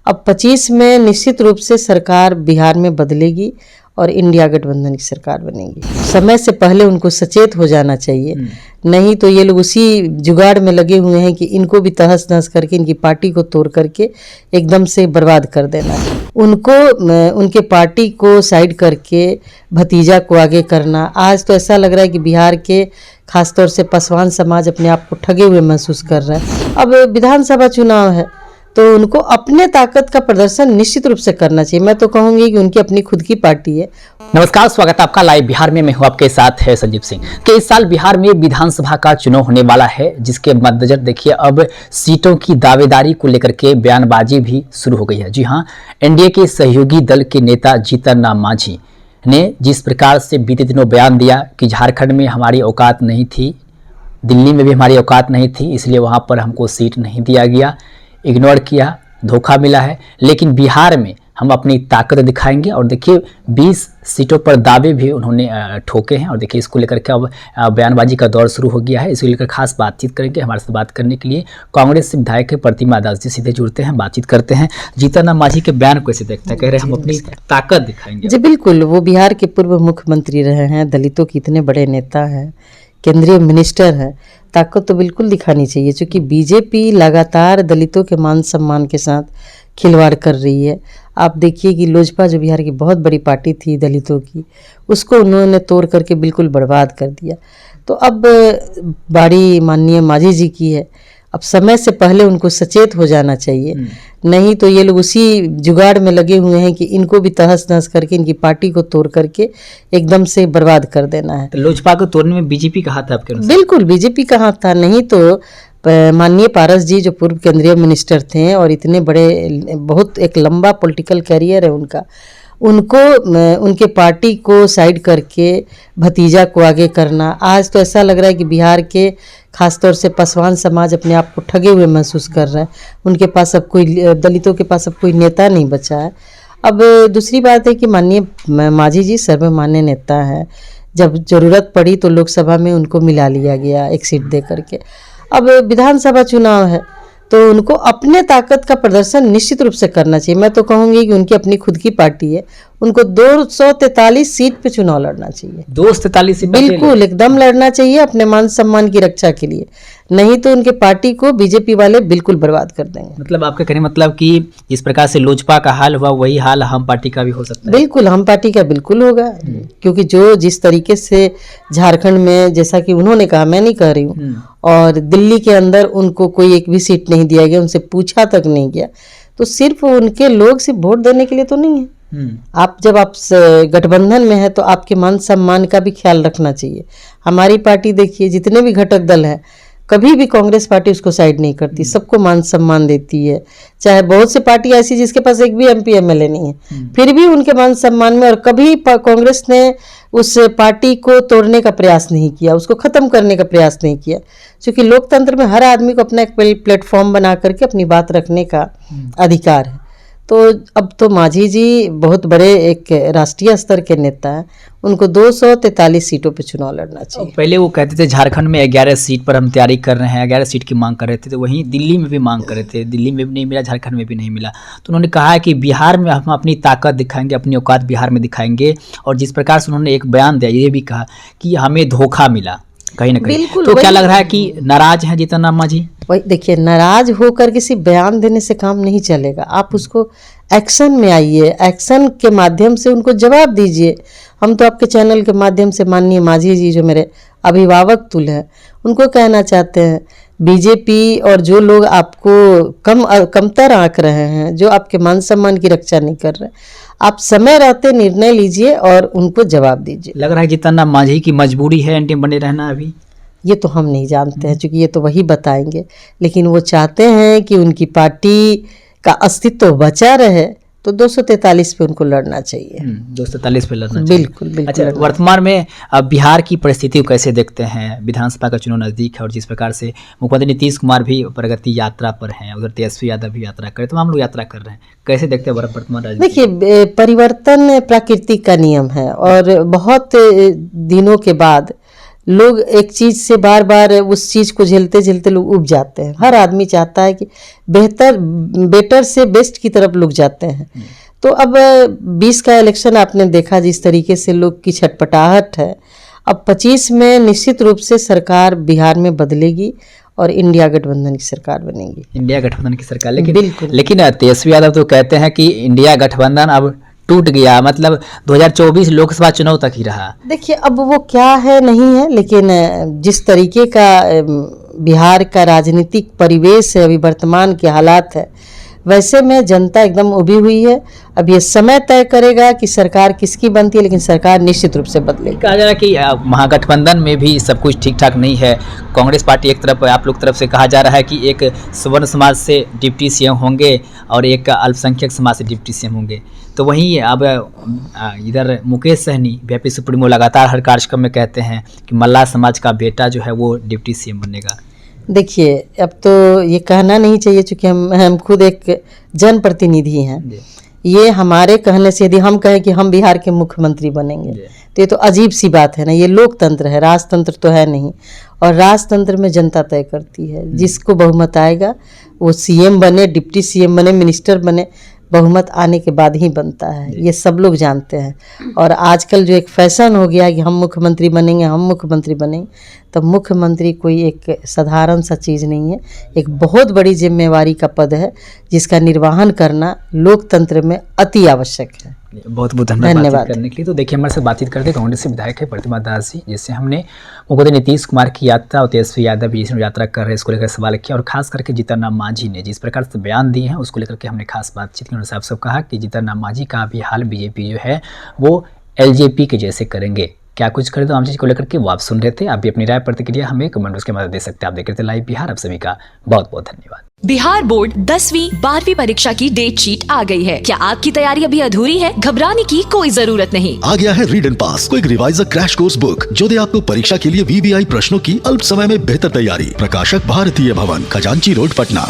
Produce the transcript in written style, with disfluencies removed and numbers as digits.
अब 25 में निश्चित रूप से सरकार बिहार में बदलेगी और इंडिया गठबंधन की सरकार बनेगी। समय से पहले उनको सचेत हो जाना चाहिए, नहीं तो ये लोग उसी जुगाड़ में लगे हुए हैं कि इनको भी तहस नहस करके इनकी पार्टी को तोड़ करके एकदम से बर्बाद कर देना है। उनको उनके पार्टी को साइड करके भतीजा को आगे करना। आज तो ऐसा लग रहा है कि बिहार के खासतौर से पासवान समाज अपने आप को ठगे हुए महसूस कर रहा है। अब विधानसभा चुनाव है तो उनको अपने ताकत का प्रदर्शन निश्चित रूप से करना चाहिए। मैं तो कहूँगी कि उनकी अपनी खुद की पार्टी है। नमस्कार, स्वागत है आपका लाइव बिहार में। मैं हूँ आपके साथ है संजीव सिंह। कि इस साल बिहार में विधानसभा का चुनाव होने वाला है, जिसके मद्देनजर देखिए अब सीटों की दावेदारी को लेकर के बयानबाजी भी शुरू हो गई है। जी हाँ, एनडीए के सहयोगी दल के नेता जीतन राम मांझी ने जिस प्रकार से बीते दिनों बयान दिया कि झारखंड में हमारी औकात नहीं थी, दिल्ली में भी हमारी औकात नहीं थी, इसलिए वहाँ पर हमको सीट नहीं दिया गया, इग्नोर किया, धोखा मिला है, लेकिन बिहार में हम अपनी ताकत दिखाएंगे। और देखिए 20 सीटों पर दावे भी उन्होंने ठोके हैं। और देखिए इसको लेकर के अब बयानबाजी का दौर शुरू हो गया है। इसको लेकर खास बातचीत करेंगे। हमारे साथ बात करने के लिए कांग्रेस से विधायक प्रतिमा दास जी सीधे जुड़ते हैं, बातचीत करते हैं। जीतन राम मांझी के बयान को कैसे देखते हैं? कह रहे हैं हम अपनी ताकत दिखाएंगे। जी बिल्कुल, वो बिहार के पूर्व मुख्यमंत्री रहे हैं, दलितों के इतने बड़े नेता हैं, केंद्रीय मिनिस्टर हैं। ताकत तो बिल्कुल दिखानी चाहिए, क्योंकि बीजेपी लगातार दलितों के मान सम्मान के साथ खिलवाड़ कर रही है। आप देखिए कि लोजपा जो बिहार की बहुत बड़ी पार्टी थी दलितों की, उसको उन्होंने तोड़ करके बिल्कुल बर्बाद कर दिया। तो अब बारी माननीय मांझी जी की है। अब समय से पहले उनको सचेत हो जाना चाहिए, नहीं तो ये लोग उसी जुगाड़ में लगे हुए हैं कि इनको भी तहस नहस करके इनकी पार्टी को तोड़ करके एकदम से बर्बाद कर देना है। तो लोजपा को तोड़ने में बीजेपी का हाथ है आपके अनुसार? बिल्कुल बीजेपी का हाथ था। नहीं तो माननीय पारस जी जो पूर्व केंद्रीय मिनिस्टर थे और इतने बड़े, बहुत एक लंबा पॉलिटिकल कैरियर है उनका, उनको उनके पार्टी को साइड करके भतीजा को आगे करना। आज तो ऐसा लग रहा है कि बिहार के खासतौर से पासवान समाज अपने आप को ठगे हुए महसूस कर रहा है। उनके पास अब कोई, दलितों के पास अब कोई नेता नहीं बचा है। अब दूसरी बात है कि माननीय मांझी जी सर्वमान्य नेता हैं। जब ज़रूरत पड़ी तो लोकसभा में उनको मिला लिया गया एक सीट दे करके। अब विधानसभा चुनाव है तो उनको अपने ताकत का प्रदर्शन निश्चित रूप से करना चाहिए। मैं तो कहूँगी कि उनकी अपनी खुद की पार्टी है, उनको 243 सीट पे चुनाव लड़ना चाहिए। 243 सीट बिल्कुल एकदम लड़ना चाहिए अपने मान सम्मान की रक्षा के लिए, नहीं तो उनके पार्टी को बीजेपी वाले बिल्कुल बर्बाद कर देंगे। मतलब आपका कहने मतलब कि जिस प्रकार से लोजपा का हाल हुआ वही हाल हम पार्टी का भी हो सकता है? बिल्कुल, हम पार्टी का बिल्कुल होगा, क्योंकि जो जिस तरीके से झारखंड में, जैसा कि उन्होंने कहा, मैं नहीं कह रही हूँ, और दिल्ली के अंदर उनको कोई एक भी सीट नहीं दिया गया, उनसे पूछा तक नहीं गया, तो सिर्फ उनके लोग सिर्फ वोट देने के लिए तो नहीं है। आप जब आप गठबंधन में है तो आपके मान सम्मान का भी ख्याल रखना चाहिए। हमारी पार्टी देखिए, जितने भी घटक दल हैं, कभी भी कांग्रेस पार्टी उसको साइड नहीं करती, सबको मान सम्मान देती है। चाहे बहुत सी पार्टी ऐसी जिसके पास एक भी एमपी एमएलए नहीं है, फिर भी उनके मान सम्मान में, और कभी कांग्रेस ने उस पार्टी को तोड़ने का प्रयास नहीं किया, उसको खत्म करने का प्रयास नहीं किया, क्योंकि लोकतंत्र में हर आदमी को अपना एक प्लेटफॉर्म बना करके अपनी बात रखने का अधिकार है। तो अब तो मांझी जी बहुत बड़े एक राष्ट्रीय स्तर के नेता हैं, उनको 243 सीटों पे चुनाव लड़ना चाहिए। पहले वो कहते थे झारखंड में 11 सीट पर हम तैयारी कर रहे हैं, 11 सीट की मांग कर रहे थे, तो वहीं दिल्ली में भी मांग कर रहे थे, दिल्ली में भी नहीं मिला, झारखंड में भी नहीं मिला। तो उन्होंने कहा है कि बिहार में हम अपनी ताकत दिखाएंगे, अपनी औकात बिहार में दिखाएंगे। और जिस प्रकार से उन्होंने एक बयान दिया, ये भी कहा कि हमें धोखा मिला कहीं ना कहीं। तो क्या लग रहा है कि नाराज हैं जीतन राम मांझी? वही देखिए, नाराज होकर किसी बयान देने से काम नहीं चलेगा। आप उसको एक्शन में आइए, एक्शन के माध्यम से उनको जवाब दीजिए। हम तो आपके चैनल के माध्यम से माननीय मांझी जी जो मेरे अभिभावक तुल्य हैं, उनको कहना चाहते हैं, बीजेपी और जो लोग आपको कमतर आंक रहे हैं, जो आपके मान सम्मान की रक्षा नहीं कर रहे, आप समय रहते निर्णय लीजिए और उनको जवाब दीजिए। लग रहा है जीतन राम मांझी की मजबूरी है एनडीए बने रहना अभी? ये तो हम नहीं जानते हैं, क्योंकि ये तो वही बताएंगे, लेकिन वो चाहते हैं कि उनकी पार्टी का अस्तित्व बचा रहे, तो 243 पे उनको लड़ना चाहिए। 243 पे लड़ना चाहिए। बिल्कुल बिल्कुल। अच्छा, वर्तमान में अब बिहार की परिस्थिति को कैसे देखते हैं? विधानसभा का चुनाव नज़दीक है और जिस प्रकार से मुख्यमंत्री नीतीश कुमार भी प्रगति यात्रा पर हैं, उधर तेजस्वी यादव भी यात्रा कर रहे, तो हम लोग यात्रा कर रहे हैं, कैसे देखते हैं वर्तमान राजनीति? देखिए, परिवर्तन प्रकृति का नियम है और बहुत दिनों के बाद लोग एक चीज से बार बार उस चीज को झेलते झेलते लोग उब जाते हैं। हर आदमी चाहता है कि बेटर से बेस्ट की तरफ लोग जाते हैं। तो अब 20 का इलेक्शन आपने देखा जिस तरीके से लोग की छटपटाहट है। अब 25 में निश्चित रूप से सरकार बिहार में बदलेगी और इंडिया गठबंधन की सरकार बनेगी। इंडिया गठबंधन की सरकार, बिल्कुल। लेकिन तेजस्वी यादव तो कहते हैं कि इंडिया गठबंधन अब टूट गया, मतलब 2024 लोकसभा चुनाव तक ही रहा। देखिए अब वो क्या है नहीं है, लेकिन जिस तरीके का बिहार का राजनीतिक परिवेश है, अभी वर्तमान के हालात है, वैसे में जनता एकदम उभी हुई है। अब ये समय तय करेगा कि सरकार किसकी बनती है, लेकिन सरकार निश्चित रूप से बदलेगी। कहा जा रहा है कि महागठबंधन में भी सब कुछ ठीक ठाक नहीं है। कांग्रेस पार्टी एक तरफ, आप लोग तरफ से कहा जा रहा है कि एक सवर्ण समाज से डिप्टी सीएम होंगे और एक अल्पसंख्यक समाज से डिप्टी सीएम होंगे। तो वहीं अब इधर मुकेश सहनी बीजेपी सुप्रीमो लगातार हर कार्यक्रम में कहते हैं कि मल्लाह समाज का बेटा जो है वो डिप्टी सीएम बनेगा। देखिए अब तो ये कहना नहीं चाहिए, चूँकि हम खुद एक जनप्रतिनिधि हैं। ये हमारे कहने से यदि हम कहें कि हम बिहार के मुख्यमंत्री बनेंगे तो ये तो अजीब सी बात है ना। ये लोकतंत्र है, राजतंत्र तो है नहीं। और राजतंत्र में जनता तय करती है, जिसको बहुमत आएगा वो सीएम बने, डिप्टी सीएम बने, मिनिस्टर बने, बहुमत आने के बाद ही बनता है। ये सब लोग जानते हैं। और आजकल जो एक फैशन हो गया कि हम मुख्यमंत्री बनेंगे, हम मुख्यमंत्री बनेंगे, तो मुख्यमंत्री कोई एक साधारण सा चीज़ नहीं है। एक बहुत बड़ी जिम्मेवारी का पद है जिसका निर्वहन करना लोकतंत्र में अति आवश्यक है। बहुत बहुत धन्यवाद करने के लिए। तो देखिए हमारे साथ बातचीत करते कांग्रेस से विधायक है प्रतिमा दास जी, जिससे हमने मुख्यमंत्री नीतीश कुमार की यात्रा और तेजस्वी यादव भी यात्रा कर रहे हैं इसको लेकर सवाल किया, और खास करके जीतन राम मांझी ने जिस प्रकार से बयान दिए हैं उसको लेकर के हमने खास बातचीत की। उन्होंने साफ साफ कहा कि जीतन राम मांझी का भी हाल बीजेपी जो है वो एलजेपी के जैसे करेंगे। क्या कुछ करें तो हम चीज़ को लेकर के वो आप सुन रहे थे। आप भी अपनी राय प्रतिक्रिया हमें कमेंट के मदद दे सकते हैं। आप देख रहे थे लाइव बिहार। आप सभी का बहुत बहुत धन्यवाद। बिहार बोर्ड 10वीं 12वीं परीक्षा की डेट शीट आ गई है। क्या आपकी तैयारी अभी अधूरी है? घबराने की कोई जरूरत नहीं। आ गया है read and pass quick reviser crash course book, जो दे आपको परीक्षा के लिए वीवीआई प्रश्नों की अल्प समय में बेहतर तैयारी। प्रकाशक भारतीय भवन, खजांची रोड, पटना।